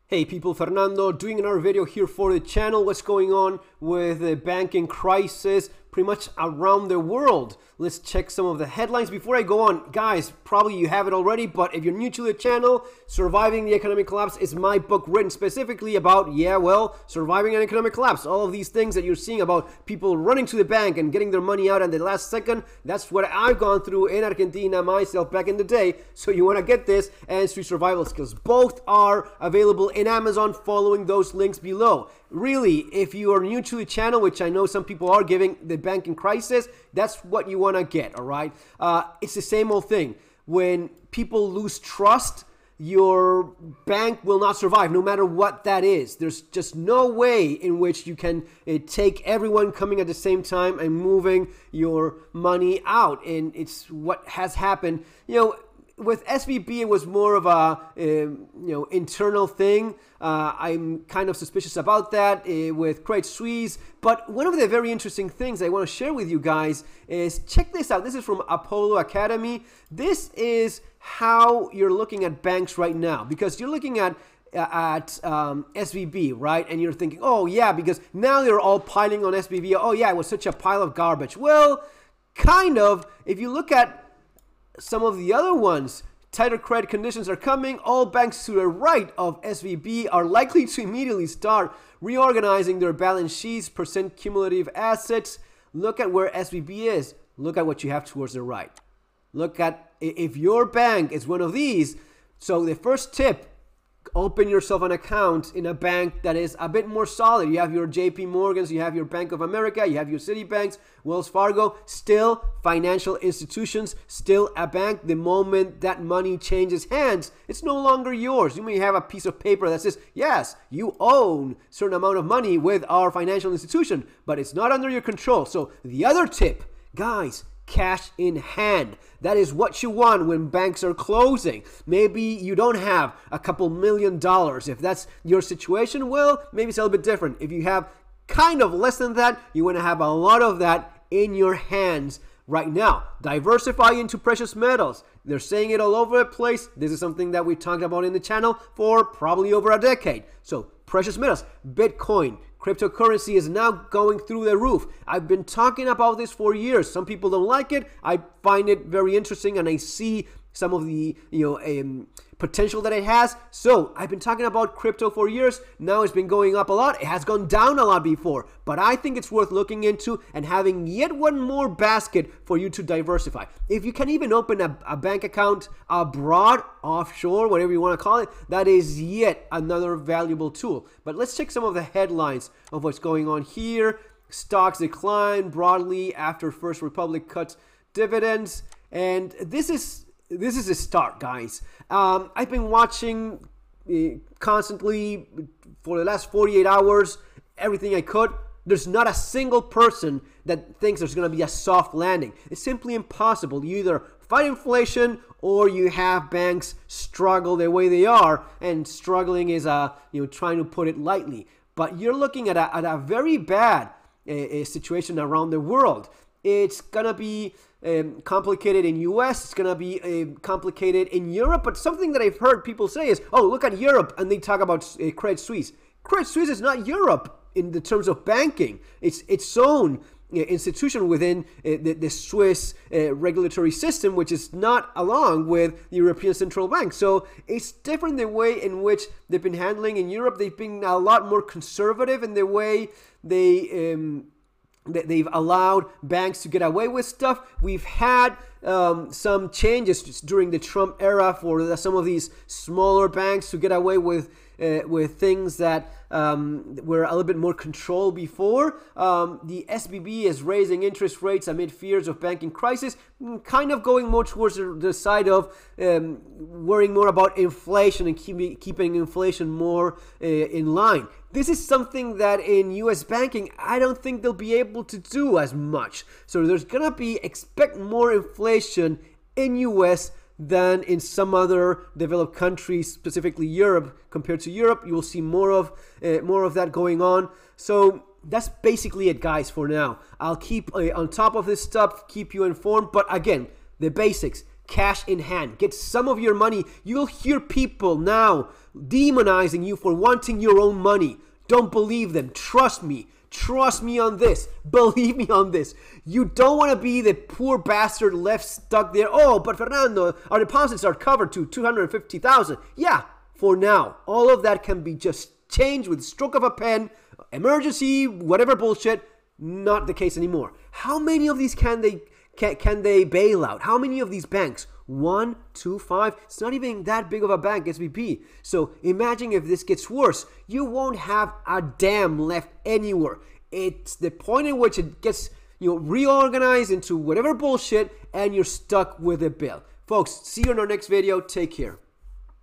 Hey people, Fernando doing another video here for the channel. What's going on with the banking crisis pretty much around the world? Let's check some of the headlines. Before I go on, guys, probably you have it already, but if you're new to the channel, Surviving the Economic Collapse is my book written specifically about, surviving an economic collapse. All of these things that you're seeing about people running to the bank and getting their money out at the last second, that's what I've gone through in Argentina myself back in the day. So you want to get this and Street Survival Skills. Both are available in Amazon following those links below. Really, if you are new to the channel, which I know some people are, giving the banking crisis, that's what you want to get, all right? It's the same old thing. When people lose trust, your bank will not survive, no matter what that is. There's just no way in which you can take everyone coming at the same time and moving your money out. And it's what has happened. With SVB, it was more of a internal thing. I'm kind of suspicious about that with Credit Suisse. But one of the very interesting things I want to share with you guys is, check this out. This is from Apollo Academy. This is how you're looking at banks right now, because you're looking at SVB, right? And you're thinking, oh yeah, because now they're all piling on SVB. Oh yeah, it was such a pile of garbage. Well, kind of. If you look at some of the other ones, tighter credit conditions are coming. All banks to the right of SVB are likely to immediately start reorganizing their balance sheets, percent cumulative assets. Look at where SVB is. Look at what you have towards the right. Look at if your bank is one of these. So the first tip, open yourself an account in a bank that is a bit more solid. You have your JP Morgans, you have your Bank of America, you have your Citibanks, Wells Fargo, still financial institutions, still a bank. The moment that money changes hands, it's no longer yours. You may have a piece of paper that says, yes, you own a certain amount of money with our financial institution, but it's not under your control. So the other tip, guys, cash in hand. That is what you want when banks are closing. Maybe you don't have a couple $1 million. If that's your situation, well, maybe it's a little bit different. If you have kind of less than that, you want to have a lot of that in your hands right now. Diversify into precious metals. They're saying it all over the place. This is something that we talked about in the channel for probably over a decade. So precious metals, Bitcoin, cryptocurrency is now going through the roof. I've been talking about this for years. Some people don't like it. I find it very interesting, and I see some of the potential that it has. So I've been talking about crypto for years. Now it's been going up a lot. It has gone down a lot before, but I think it's worth looking into and having yet one more basket for you to diversify. If you can even open a bank account abroad, offshore, whatever you want to call it, that is yet another valuable tool. But let's check some of the headlines of what's going on here. Stocks decline broadly after First Republic cuts dividends, and this is a start, guys. I've been watching constantly for the last 48 hours, everything I could. There's not a single person that thinks there's going to be a soft landing. It's simply impossible. You either fight inflation or you have banks struggle the way they are, and struggling is trying to put it lightly. But you're looking at a very bad situation around the world. It's going to be complicated in US, it's going to be complicated in Europe, but something that I've heard people say is, oh, look at Europe, and they talk about Credit Suisse. Credit Suisse is not Europe in the terms of banking. It's its own institution within the Swiss regulatory system, which is not along with the European Central Bank. So it's different the way in which they've been handling in Europe. They've been a lot more conservative in the way they've allowed banks to get away with stuff. We've had some changes during the Trump era for some of these smaller banks to get away with things that were a little bit more controlled before. The SVB is raising interest rates amid fears of banking crisis, kind of going more towards the side of worrying more about inflation and keeping inflation more in line. This is something that in US banking, I don't think they'll be able to do as much. So there's going to expect more inflation in US than in some other developed countries, specifically Europe. Compared to Europe, you will see more of that going on. So that's basically it, guys, for now. I'll keep on top of this stuff, keep you informed. But again, the basics: cash in hand. Get some of your money. You'll hear people now demonizing you for wanting your own money. Don't believe them. Trust me. Trust me on this. Believe me on this. You don't want to be the poor bastard left stuck there. Oh, but Fernando, our deposits are covered to $250,000. Yeah, for now. All of that can be just changed with stroke of a pen. Emergency, whatever bullshit. Not the case anymore. How many of these can they bail out? How many of these banks? 1, 2, 5. It's not even that big of a bank, SVP. So imagine if this gets worse. You won't have a damn left anywhere. It's the point in which it gets reorganized into whatever bullshit, and you're stuck with a bill. Folks, see you in our next video. Take care.